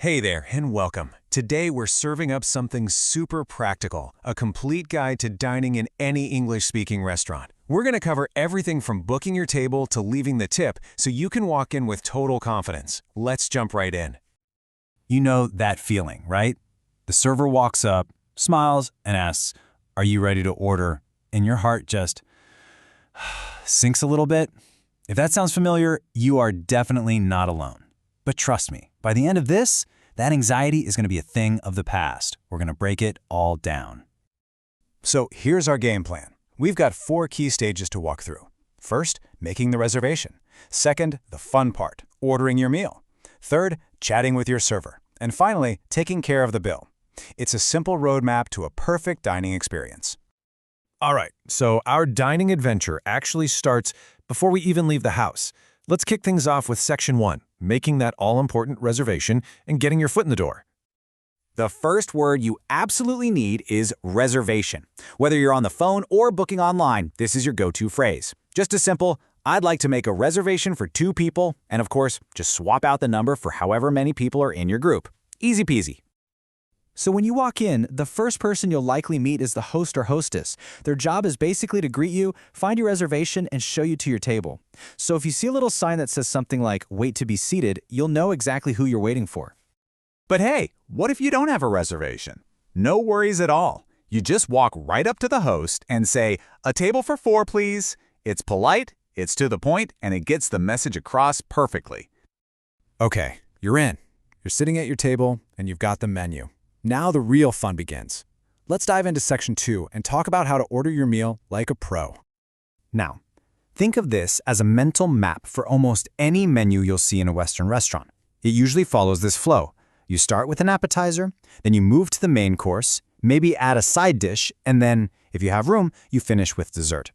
Hey there, and welcome. Today we're serving up something super practical, a complete guide to dining in any English-speaking restaurant. We're going to cover everything from booking your table to leaving the tip so you can walk in with total confidence. Let's jump right in. You know that feeling, right? The server walks up, smiles, and asks, "Are you ready to order?" And your heart just sinks a little bit. If that sounds familiar, you are definitely not alone. But trust me, by the end of this, that anxiety is going to be a thing of the past. We're going to break it all down. So here's our game plan. We've got 4 key stages to walk through. First, making the reservation. Second, the fun part, ordering your meal. Third, chatting with your server. And finally, taking care of the bill. It's a simple roadmap to a perfect dining experience. All right, so our dining adventure actually starts before we even leave the house. Let's kick things off with Section 1, making that all-important reservation and getting your foot in the door. The first word you absolutely need is reservation. Whether you're on the phone or booking online, this is your go-to phrase. Just as simple, "I'd like to make a reservation for 2 people," and of course, just swap out the number for however many people are in your group. Easy peasy. So when you walk in, the first person you'll likely meet is the host or hostess. Their job is basically to greet you, find your reservation, and show you to your table. So if you see a little sign that says something like "Wait to be seated," you'll know exactly who you're waiting for. But hey, what if you don't have a reservation? No worries at all. You just walk right up to the host and say, "A table for 4, please." It's polite, it's to the point, and it gets the message across perfectly. Okay, you're in. You're sitting at your table, and you've got the menu. Now the real fun begins. Let's dive into Section 2 and talk about how to order your meal like a pro. Now, think of this as a mental map for almost any menu you'll see in a Western restaurant. It usually follows this flow. You start with an appetizer, then you move to the main course, maybe add a side dish, and then, if you have room, you finish with dessert.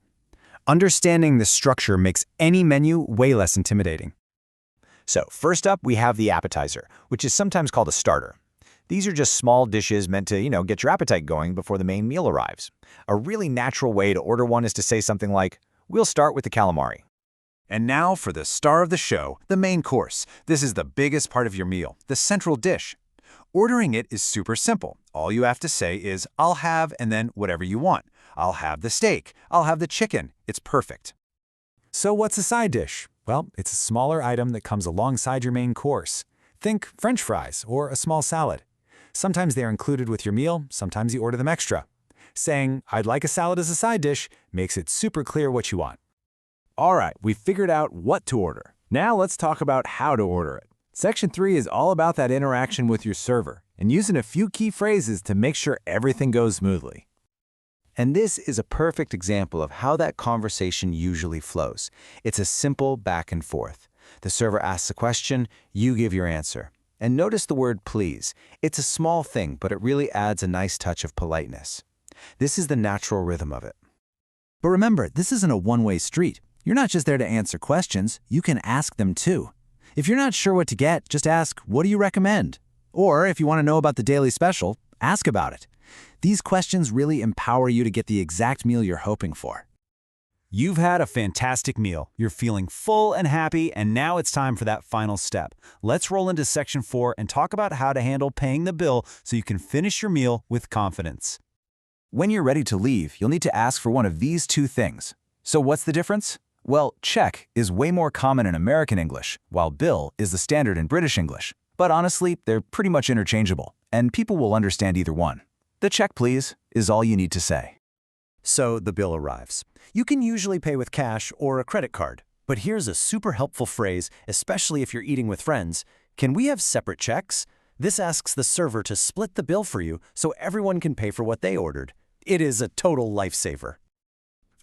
Understanding this structure makes any menu way less intimidating. So first up, we have the appetizer, which is sometimes called a starter. These are just small dishes meant to, get your appetite going before the main meal arrives. A really natural way to order one is to say something like, "We'll start with the calamari." And now for the star of the show, the main course. This is the biggest part of your meal, the central dish. Ordering it is super simple. All you have to say is, "I'll have," and then whatever you want. "I'll have the steak. I'll have the chicken." It's perfect. So what's a side dish? Well, it's a smaller item that comes alongside your main course. Think French fries or a small salad. Sometimes they're included with your meal, sometimes you order them extra. Saying, "I'd like a salad as a side dish," makes it super clear what you want. All right, we figured out what to order. Now let's talk about how to order it. Section 3 is all about that interaction with your server and using a few key phrases to make sure everything goes smoothly. And this is a perfect example of how that conversation usually flows. It's a simple back and forth. The server asks a question, you give your answer. And notice the word "please." It's a small thing, but it really adds a nice touch of politeness. This is the natural rhythm of it. But remember, this isn't a one-way street. You're not just there to answer questions, you can ask them too. If you're not sure what to get, just ask, "What do you recommend?" Or if you want to know about the daily special, ask about it. These questions really empower you to get the exact meal you're hoping for. You've had a fantastic meal. You're feeling full and happy, and now it's time for that final step. Let's roll into Section 4 and talk about how to handle paying the bill so you can finish your meal with confidence. When you're ready to leave, you'll need to ask for one of these 2 things. So what's the difference? Well, check is way more common in American English, while bill is the standard in British English. But honestly, they're pretty much interchangeable, and people will understand either one. The "check, please" is all you need to say. So the bill arrives. You can usually pay with cash or a credit card. But here's a super helpful phrase, especially if you're eating with friends. "Can we have separate checks?" This asks the server to split the bill for you so everyone can pay for what they ordered. It is a total lifesaver.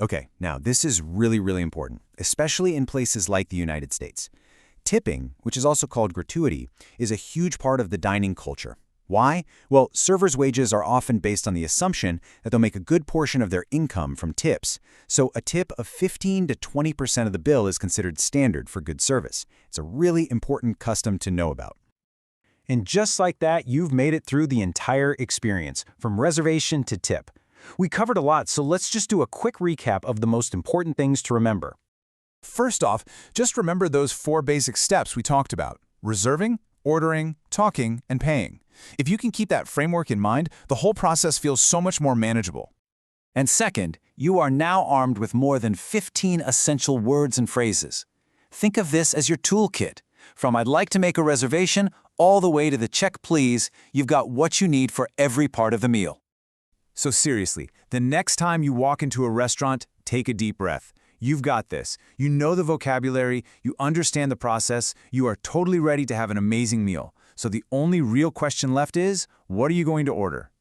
Okay, now this is really important, especially in places like the United States. Tipping, which is also called gratuity, is a huge part of the dining culture. Why? Well, servers' wages are often based on the assumption that they'll make a good portion of their income from tips. So a tip of 15 to 20% of the bill is considered standard for good service. It's a really important custom to know about. And just like that, you've made it through the entire experience, from reservation to tip. We covered a lot, so let's just do a quick recap of the most important things to remember. First off, just remember those 4 basic steps we talked about: reserving, ordering, talking, and paying. If you can keep that framework in mind, the whole process feels so much more manageable. And second, you are now armed with more than 15 essential words and phrases. Think of this as your toolkit. From I'd like to make a reservation all the way to the check please, you've got what you need for every part of the meal. So seriously, the next time you walk into a restaurant, take a deep breath. You've got this. You know the vocabulary, you understand the process, you are totally ready to have an amazing meal. So the only real question left is, what are you going to order?